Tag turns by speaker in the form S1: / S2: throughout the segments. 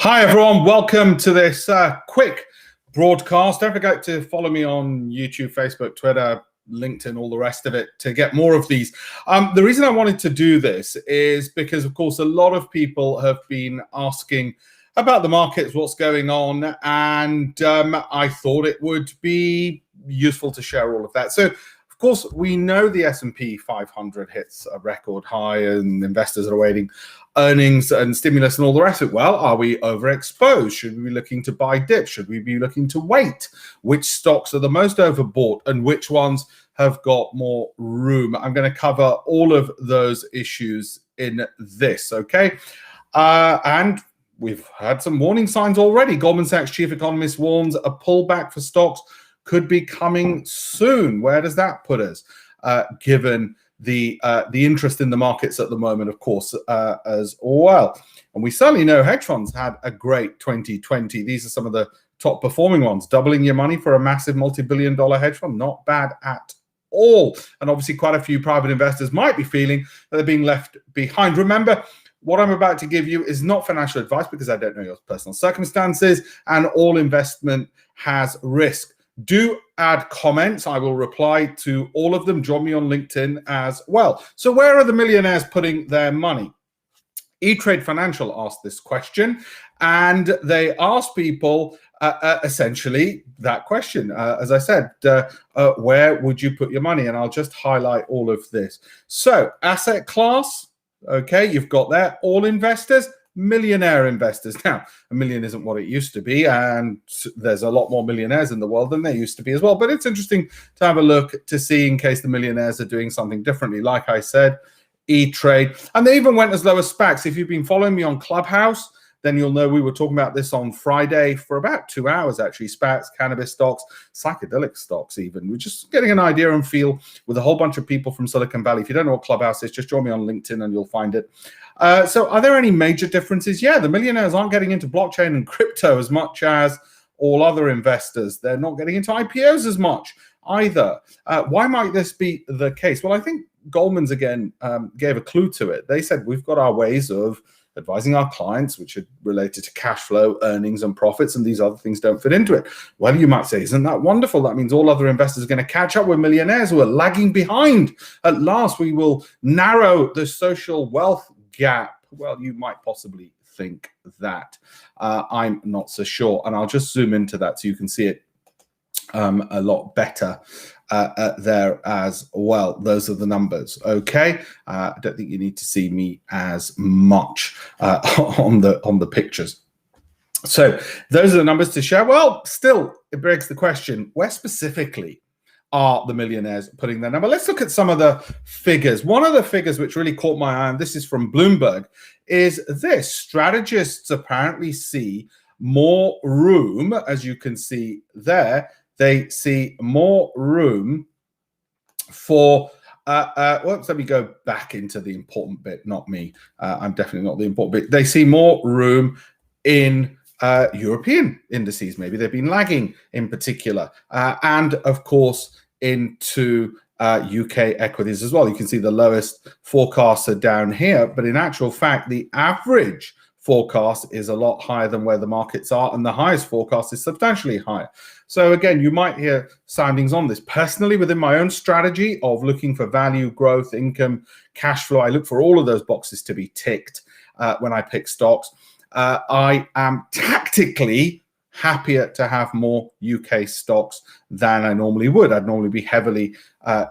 S1: Hi, everyone. Welcome to this quick broadcast. Don't forget to follow me on YouTube, Facebook, Twitter, LinkedIn, all the rest of it to get more of these. The reason I wanted to do this is because, of course, a lot of people have been asking about the markets, what's going on, and I thought it would be useful to share all of that. So, of course, we know the S&P 500 hits a record high and investors are awaiting earnings and stimulus and all the rest of it. Well, are we overexposed? Should we be looking to buy dips? Should we be looking to wait? Which stocks are the most overbought and which ones have got more room? I'm going to cover all of those issues in this, okay? And we've had some warning signs already. Goldman Sachs chief economist warns a pullback for stocks could be coming soon. Where does that put us, given the interest in the markets at the moment, of course, as well? And we certainly know hedge funds had a great 2020. These are some of the top performing ones. Doubling your money for a massive multi-billion-dollar hedge fund, not bad at all. And obviously quite a few private investors might be feeling that they're being left behind. Remember, what I'm about to give you is not financial advice because I don't know your personal circumstances, and all investment has risk. Do add comments. I will reply to all of them. Join me on LinkedIn as well. So where are the millionaires putting their money? E-Trade Financial asked this question, and they asked people essentially that question. As I said, where would you put your money? And I'll just highlight all of this. So asset class, okay, you've got there. All investors, millionaire investors. Now, a million isn't what it used to be, and there's a lot more millionaires in the world than there used to be as well. But it's interesting to have a look to see in case the millionaires are doing something differently. Like I said, E-Trade. And they even went as low as SPACs. If you've been following me on Clubhouse, then you'll know we were talking about this on Friday for about 2 hours, actually. SPACs, cannabis stocks, psychedelic stocks even. We're just getting an idea and feel with a whole bunch of people from Silicon Valley. If you don't know what Clubhouse is, just join me on LinkedIn and you'll find it. So are there any major differences? Yeah, the millionaires aren't getting into blockchain and crypto as much as all other investors. They're not getting into IPOs as much either. Why might this be the case? Well, I think Goldman's again gave a clue to it. They said we've got our ways of advising our clients, which are related to cash flow, earnings, and profits, and these other things don't fit into it. Well, you might say, isn't that wonderful? That means all other investors are going to catch up with millionaires who are lagging behind. At last, we will narrow the social wealth gap. Well, you might possibly think that. I'm not so sure, and I'll just zoom into that so you can see it a lot better there as well. Those are the numbers, okay? I don't think you need to see me as much on the pictures. So those are the numbers to share. Well, still, it begs the question, where specifically are the millionaires putting their number? Let's look at some of the figures. One of the figures which really caught my eye, and this is from Bloomberg, is this. Strategists apparently see more room, as you can see there. They see more room for, whoops, let me go back into the important bit, not me. I'm definitely not the important bit. They see more room in European indices. Maybe they've been lagging in particular. And of course, into UK equities as well. You can see the lowest forecasts are down here, but in actual fact, the average forecast is a lot higher than where the markets are, and the highest forecast is substantially higher. So again, you might hear soundings on this. Personally, within my own strategy of looking for value, growth, income, cash flow, I look for all of those boxes to be ticked when I pick stocks. I am tactically happier to have more UK stocks than I normally would. I'd normally be heavily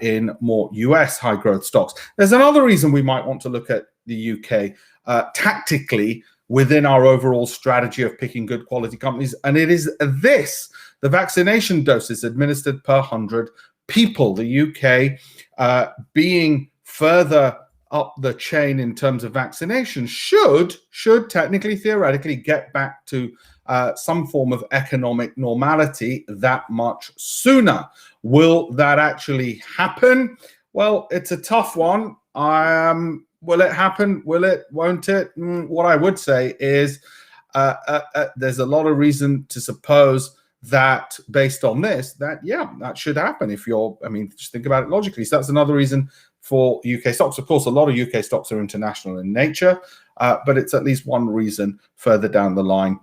S1: in more US high growth stocks. There's another reason we might want to look at the UK tactically within our overall strategy of picking good quality companies, and it is this: the vaccination doses administered per 100 people. The UK being further up the chain in terms of vaccination should technically, theoretically get back to some form of economic normality that much sooner. Will that actually happen? Well, it's a tough one. Will it happen? Will it? Won't it? What I would say is there's a lot of reason to suppose that based on this, that, yeah, that should happen. If you're, I mean, just think about it logically. So that's another reason for UK stocks. Of course, a lot of UK stocks are international in nature, but it's at least one reason further down the line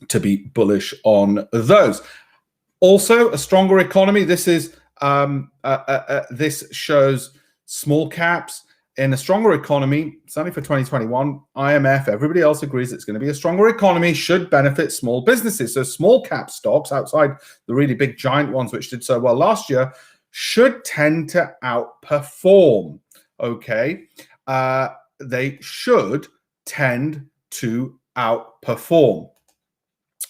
S1: to be bullish on those. Also, a stronger economy. This is this shows small caps in a stronger economy. Certainly for 2021, IMF, everybody else agrees it's going to be a stronger economy, should benefit small businesses. So small cap stocks outside the really big giant ones, which did so well last year, should tend to outperform. Okay, they should tend to outperform.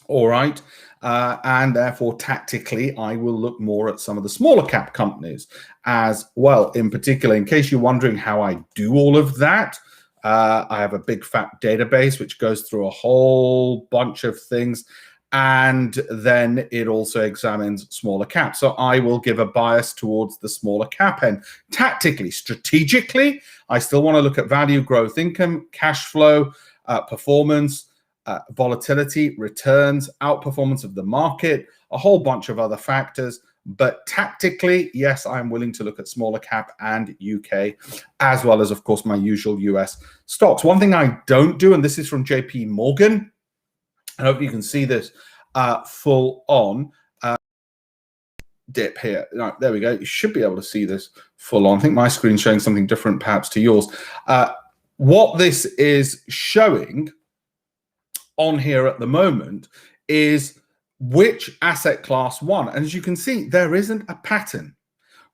S1: All right. And therefore, tactically, I will look more at some of the smaller cap companies as well. In particular, in case you're wondering how I do all of that, I have a big fat database which goes through a whole bunch of things. And then it also examines smaller caps. So I will give a bias towards the smaller cap end. Tactically, strategically, I still want to look at value, growth, income, cash flow, performance, volatility, returns, outperformance of the market, a whole bunch of other factors. But tactically, yes, I'm willing to look at smaller cap and UK, as well as, of course, my usual US stocks. One thing I don't do, and this is from JP Morgan, I hope you can see this full on dip here. Right, there we go. You should be able to see this full on. I think my screen's showing something different perhaps to yours. What this is showing on here at the moment is which asset class won. And as you can see, there isn't a pattern,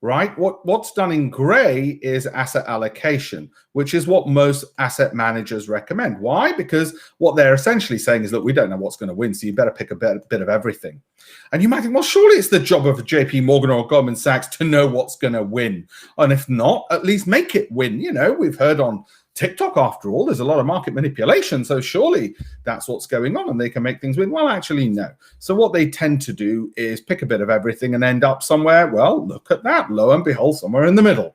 S1: right? What's done in gray is asset allocation, which is what most asset managers recommend. Why? Because what they're essentially saying is that we don't know what's going to win, so you better pick a bit of everything. And you might think, well, surely it's the job of JP Morgan or Goldman Sachs to know what's going to win. And if not, at least make it win. You know, we've heard on TikTok, after all, there's a lot of market manipulation, so surely that's what's going on and they can make things win. Well, actually, no. So what they tend to do is pick a bit of everything and end up somewhere, well, look at that, lo and behold, somewhere in the middle.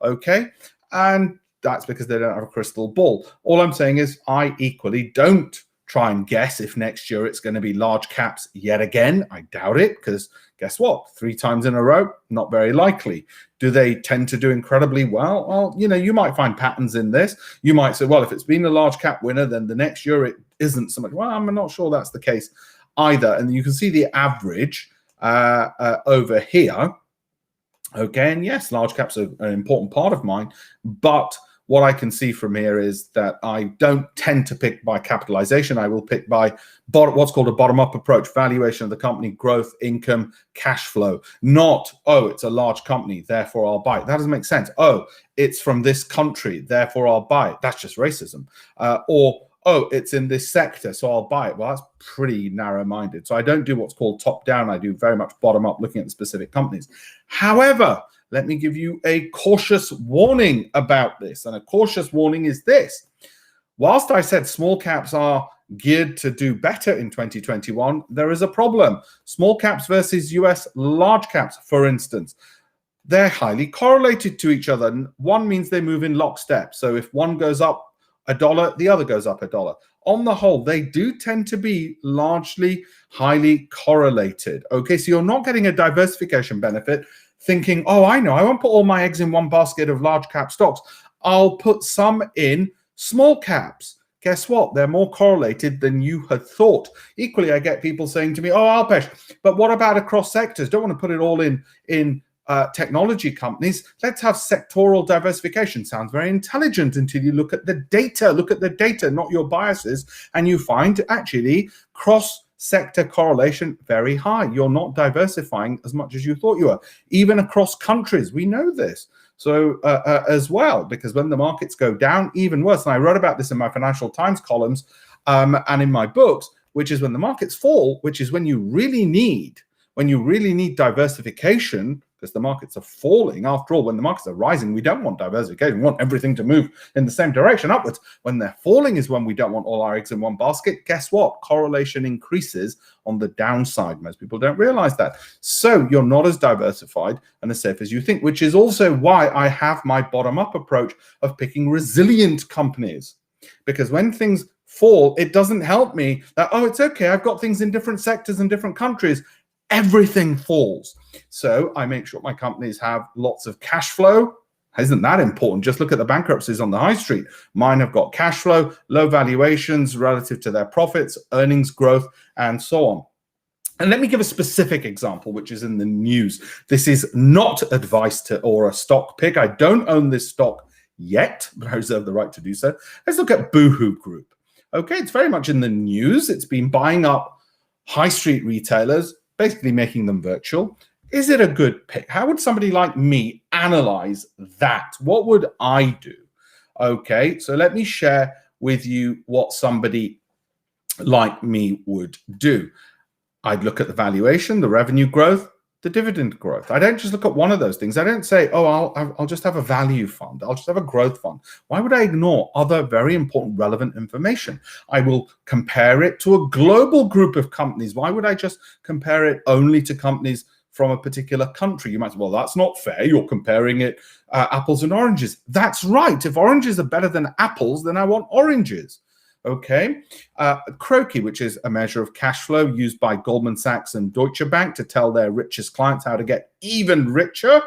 S1: Okay, and that's because they don't have a crystal ball. All I'm saying is I equally don't try and guess if next year it's going to be large caps yet again. I doubt it, because guess what? 3 times in a row, not very likely. Do they tend to do incredibly well? Well, you know, you might find patterns in this. You might say, well, if it's been a large cap winner, then the next year it isn't so much. Well, I'm not sure that's the case either. And you can see the average over here. Okay, and yes, large caps are an important part of mine, but what I can see from here is that I don't tend to pick by capitalization. I will pick by what's called a bottom-up approach, valuation of the company, growth, income, cash flow. Not, oh, it's a large company, therefore I'll buy it. That doesn't make sense. Oh, it's from this country, therefore I'll buy it. That's just racism. Or, oh, it's in this sector, so I'll buy it. Well, that's pretty narrow-minded. So I don't do what's called top-down. I do very much bottom-up, looking at the specific companies. However, let me give you a cautious warning about this. And a cautious warning is this. Whilst I said small caps are geared to do better in 2021, there is a problem. Small caps versus US large caps, for instance, they're highly correlated to each other. And one means they move in lockstep. So if one goes up $1, the other goes up $1. On the whole, they do tend to be largely highly correlated. Okay, so you're not getting a diversification benefit thinking, oh, I know, I won't put all my eggs in one basket of large cap stocks. I'll put some in small caps. Guess what? They're more correlated than you had thought. Equally, I get people saying to me, oh, Alpesh, but what about across sectors? Don't want to put it all in technology companies. Let's have sectoral diversification. Sounds very intelligent until you look at the data. Look at the data, not your biases, and you find actually cross-sector correlation very high. You're not diversifying as much as you thought you were. Even across countries, we know this. So as well, because when the markets go down, even worse, and I wrote about this in my Financial Times columns and in my books, which is when the markets fall, which is when you really need diversification, because the markets are falling. After all, when the markets are rising, we don't want diversification. We want everything to move in the same direction upwards. When they're falling is when we don't want all our eggs in one basket. Guess what? Correlation increases on the downside. Most people don't realize that. So you're not as diversified and as safe as you think, which is also why I have my bottom-up approach of picking resilient companies. Because when things fall, it doesn't help me that, oh, it's okay, I've got things in different sectors and different countries. Everything falls. So I make sure my companies have lots of cash flow, Isn't that important? Just look at the bankruptcies on the high street. Mine have got cash flow, low valuations relative to their profits, earnings growth, and so on. And let me give a specific example, which is in the news. This is not advice to or a stock pick. I don't own this stock yet, but I reserve the right to do so. Let's look at Boohoo Group. Okay, it's very much in the news. It's been buying up high street retailers, basically making them virtual. Is it a good pick? How would somebody like me analyze that? What would I do? Okay, so let me share with you what somebody like me would do. I'd look at the valuation, the revenue growth, the dividend growth. I don't just look at one of those things. I don't say, oh, I'll just have a value fund. I'll just have a growth fund. Why would I ignore other very important, relevant information? I will compare it to a global group of companies. Why would I just compare it only to companies from a particular country? You might say, well, that's not fair. You're comparing it apples and oranges. That's right. If oranges are better than apples, then I want oranges. Okay, Croaky, which is a measure of cash flow used by Goldman Sachs and Deutsche Bank to tell their richest clients how to get even richer,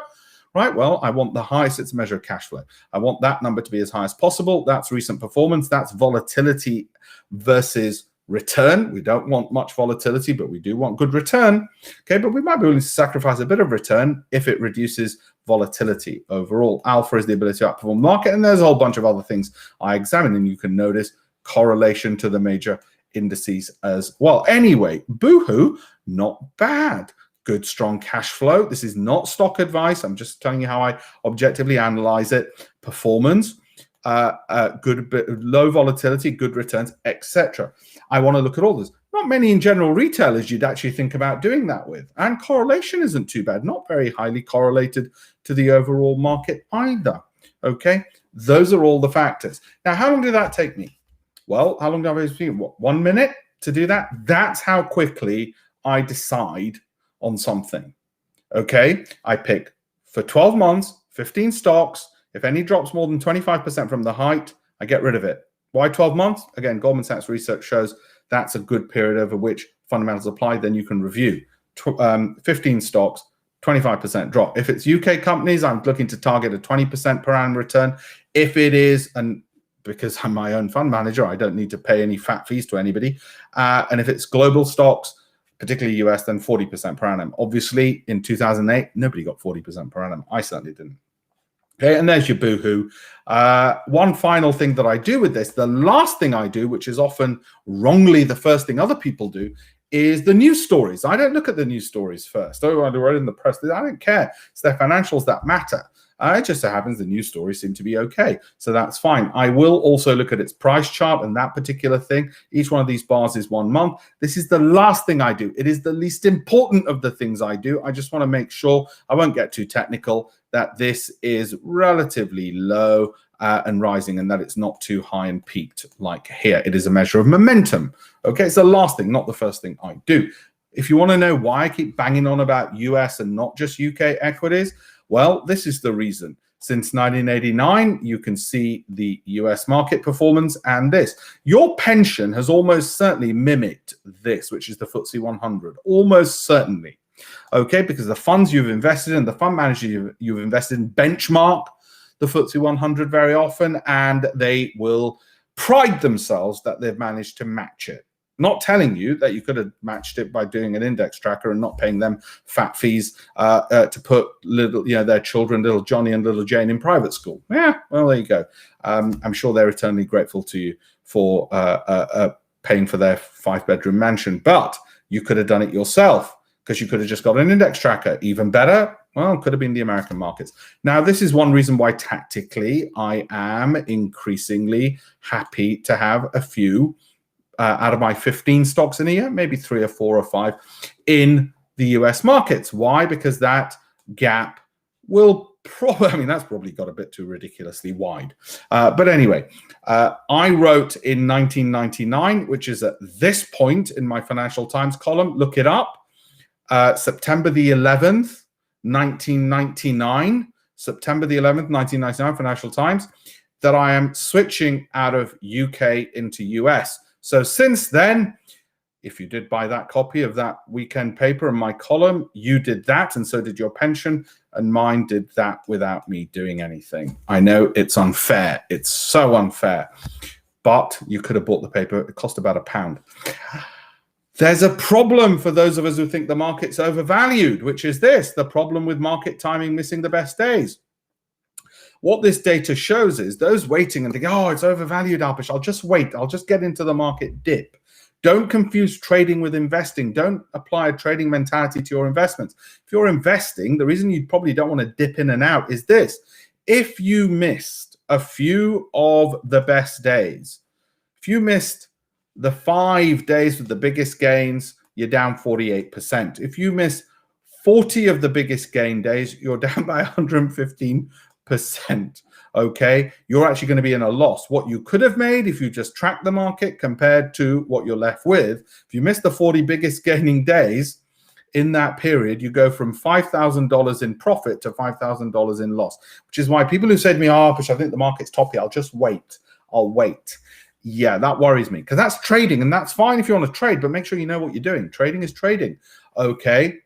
S1: right? Well, I want the highest, it's a measure of cash flow. I want that number to be as high as possible. That's recent performance. That's volatility versus return. We don't want much volatility, but we do want good return. Okay, but we might be willing to sacrifice a bit of return if it reduces volatility overall. Alpha is the ability to outperform the market, and there's a whole bunch of other things I examine, and you can notice correlation to the major indices as well. Anyway, Boohoo, not bad. Good, strong cash flow. This is not stock advice. I'm just telling you how I objectively analyze it. Performance, good, low volatility, good returns, etc. I want to look at all this. Not many in general retailers you'd actually think about doing that with. And correlation isn't too bad. Not very highly correlated to the overall market either. Okay, those are all the factors. Now, how long did that take me? Well, how long do I have? What, 1 minute to do that? That's how quickly I decide on something. Okay, I pick for 12 months, 15 stocks. If any drops more than 25% from the height, I get rid of it. Why 12 months? Again, Goldman Sachs research shows that's a good period over which fundamentals apply. Then you can review 15 stocks, 25% drop. If it's UK companies, I'm looking to target a 20% per annum return. If it is because I'm my own fund manager, I don't need to pay any fat fees to anybody. And if it's global stocks, particularly US, then 40% per annum. Obviously, in 2008, nobody got 40% per annum. I certainly didn't. Okay, and there's your Boohoo. One final thing that I do with this, the last thing I do, which is often wrongly the first thing other people do, is the news stories. I don't look at the news stories first. Oh, I read in the press. I don't care. It's their financials that matter. It just so happens the news stories seem to be okay. So that's fine. I will also look at its price chart and that particular thing. Each one of these bars is 1 month. This is the last thing I do. It is the least important of the things I do. I just want to make sure, I won't get too technical, that this is relatively low and rising, and that it's not too high and peaked like here. It is a measure of momentum. Okay, it's the last thing, not the first thing I do. If you want to know why I keep banging on about US and not just UK equities, well, this is the reason. Since 1989, you can see the US market performance and this. Your pension has almost certainly mimicked this, which is the FTSE 100, almost certainly. Okay, because the funds you've invested in, the fund manager you've invested in benchmark the FTSE 100 very often, and they will pride themselves that they've managed to match it. Not telling you that you could have matched it by doing an index tracker and not paying them fat fees to put their children, little Johnny and little Jane, in private school. Yeah, well, there you go. I'm sure they're eternally grateful to you for paying for their 5-bedroom mansion, but you could have done it yourself because you could have just got an index tracker. Even better, well, could have been the American markets. Now, this is one reason why tactically I am increasingly happy to have a few out of my 15 stocks in a year, maybe 3 or 4 or 5 in the US markets. Why? Because that gap will probably, that's probably got a bit too ridiculously wide. But anyway, I wrote in 1999, which is at this point in my Financial Times column, look it up, September the 11th, 1999, September the 11th, 1999, Financial Times, that I am switching out of UK into US. So since then, if you did buy that copy of that weekend paper in my column, you did that, and so did your pension. and mine did that without me doing anything. I know it's unfair. It's so unfair. But you could have bought the paper. It cost about £1. There's a problem for those of us who think the market's overvalued, which is this, the problem with market timing missing the best days. What this data shows is those waiting and thinking, oh, it's overvalued, Alpesh, I'll just wait. I'll just get into the market dip. Don't confuse trading with investing. Don't apply a trading mentality to your investments. If you're investing, the reason you probably don't want to dip in and out is this. If you missed a few of the best days, if you missed the 5 days with the biggest gains, you're down 48%. If you miss 40 of the biggest gain days, you're down by 115%. Okay, you're actually going to be in a loss. What you could have made if you just tracked the market compared to what you're left with, if you miss the 40 biggest gaining days in that period, you go from $5,000 in profit to $5,000 in loss, which is why people who say to me, oh, I think the market's toppy, I'll just wait. I'll wait. Yeah, that worries me because that's trading, and that's fine if you want to trade, but make sure you know what you're doing. Trading is trading. Okay.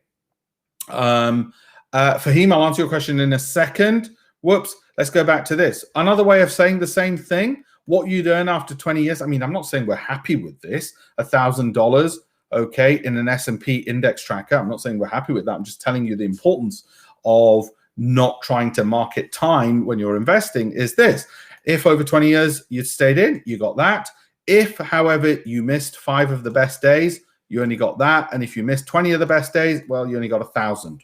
S1: Fahim, I'll answer your question in a second. Whoops. Let's go back to this. Another way of saying the same thing, what you'd earn after 20 years. I mean, I'm not saying we're happy with this, $1,000, okay, in an S&P index tracker. I'm not saying we're happy with that. I'm just telling you the importance of not trying to market time when you're investing is this. If over 20 years you stayed in, you got that. If, however, you missed 5 of the best days, you only got that. And if you missed 20 of the best days, well, you only got 1,000.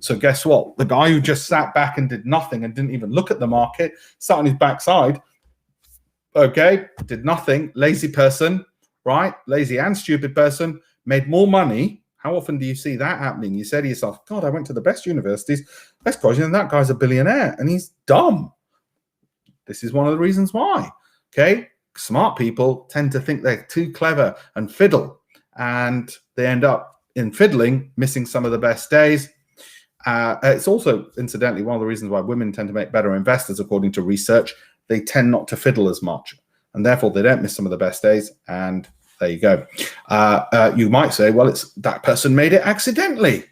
S1: So guess what? The guy who just sat back and did nothing and didn't even look at the market, sat on his backside, okay, did nothing, lazy person, right? Lazy and stupid person, made more money. How often do you see that happening? You say to yourself, God, I went to the best universities, best colleges, and that guy's a billionaire and he's dumb. This is one of the reasons why, okay? Smart people tend to think they're too clever and fiddle, and they end up in fiddling, missing some of the best days. It's also, incidentally, one of the reasons why women tend to make better investors, according to research. They tend not to fiddle as much, and therefore they don't miss some of the best days. And there you go. You might say, well, it's that person made it accidentally.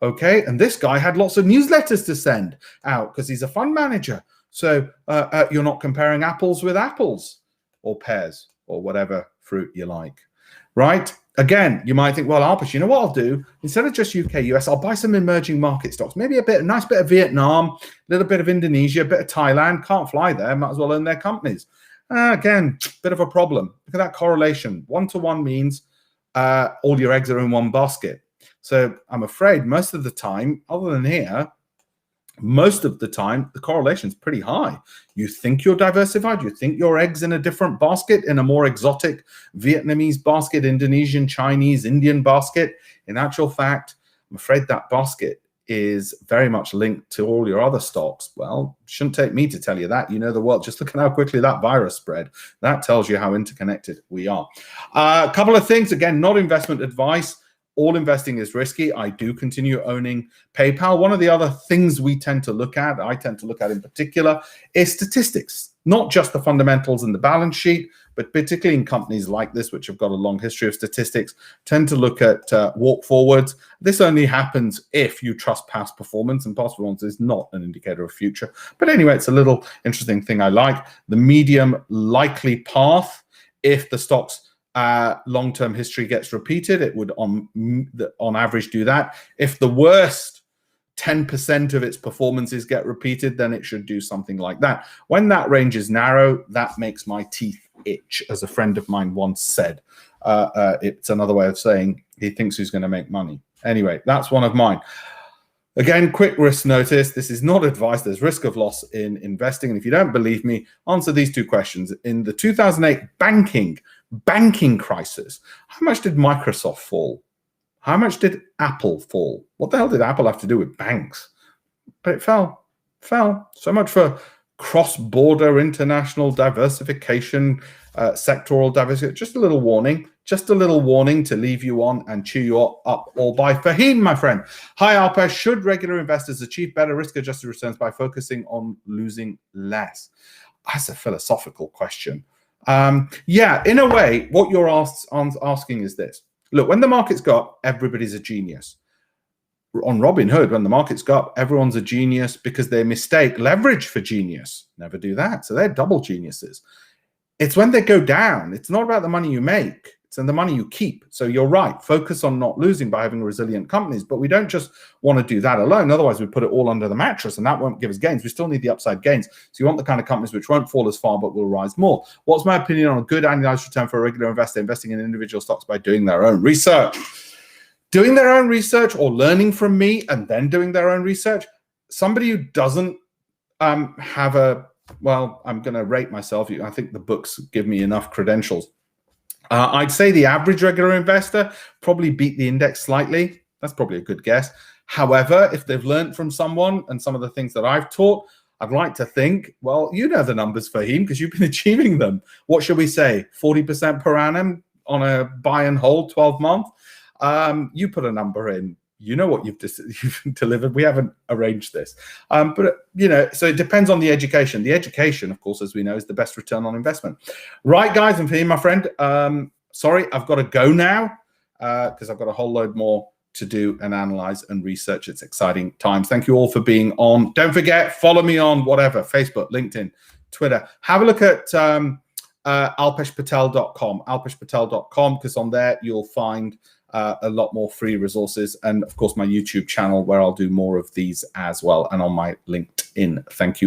S1: Okay, and this guy had lots of newsletters to send out because he's a fund manager. So you're not comparing apples with apples or pears or whatever fruit you like, right? Again, you might think, well, Alpesh, you know what I'll do? Instead of just UK, US, I'll buy some emerging market stocks. Maybe a nice bit of Vietnam, a little bit of Indonesia, a bit of Thailand. Can't fly there. Might as well own their companies. Again, bit of a problem. Look at that correlation. 1-to-1 means all your eggs are in one basket. So I'm afraid most of the time, other than here, most of the time, the correlation is pretty high. You think you're diversified. You think your eggs in a different basket, in a more exotic Vietnamese basket, Indonesian, Chinese, Indian basket. In actual fact, I'm afraid that basket is very much linked to all your other stocks. Well, shouldn't take me to tell you that. You know the world. Just look at how quickly that virus spread. That tells you how interconnected we are. A couple of things. Again, not investment advice. All investing is risky. I do continue owning PayPal. One of the other things we tend to look at, I tend to look at in particular, is statistics. Not just the fundamentals and the balance sheet, but particularly in companies like this, which have got a long history of statistics, tend to look at walk forwards. This only happens if you trust past performance, and past performance is not an indicator of future. But anyway, it's a little interesting thing I like. The medium likely path, if the stock's long-term history gets repeated, it would on average do that. If the worst 10% of its performances get repeated, then it should do something like that. When that range is narrow, that makes my teeth itch, as a friend of mine once said. It's another way of saying he thinks he's going to make money. Anyway, that's one of mine. Again, quick risk notice. This is not advice. There's risk of loss in investing. And if you don't believe me, answer these 2 questions. In the 2008 banking crisis, how much did Microsoft fall? How much did Apple fall? What the hell did Apple have to do with banks? But it fell. So much for cross-border international diversification, sectoral diversity. Just a little warning to leave you on and chew you up all by Fahim, my friend. Hi, Alpesh. Should regular investors achieve better risk-adjusted returns by focusing on losing less? That's a philosophical question. Yeah, in a way, what you're asking is this. Look, when the market's got, everybody's a genius. on Robinhood, when the markets go up, everyone's a genius because they mistake leverage for genius. Never do that. So they're double geniuses. It's when they go down. It's not about the money you make. It's in the money you keep. So you're right. Focus on not losing by having resilient companies. But we don't just want to do that alone. Otherwise, we put it all under the mattress, and that won't give us gains. We still need the upside gains. So you want the kind of companies which won't fall as far but will rise more. What's my opinion on a good annualized return for a regular investor investing in individual stocks by doing their own research? Doing their own research or learning from me and then doing their own research. Somebody who doesn't have a, well, I'm going to rate myself. I think the books give me enough credentials. I'd say the average regular investor probably beat the index slightly. That's probably a good guess. However, if they've learned from someone and some of the things that I've taught, I'd like to think, well, you know the numbers, Fahim, because you've been achieving them. What should we say? 40% per annum on a buy and hold 12 month? You put a number in. You know what you've delivered. We haven't arranged this. But, you know, so it depends on the education. The education, of course, as we know, is the best return on investment. Right, guys, and for you, my friend, sorry, I've got to go now because I've got a whole load more to do and analyze and research. It's exciting times. Thank you all for being on. Don't forget, follow me on whatever, Facebook, LinkedIn, Twitter. Have a look at alpeshpatel.com, alpeshpatel.com, because on there you'll find a lot more free resources, and of course my YouTube channel where I'll do more of these as well, and on my LinkedIn. Thank you.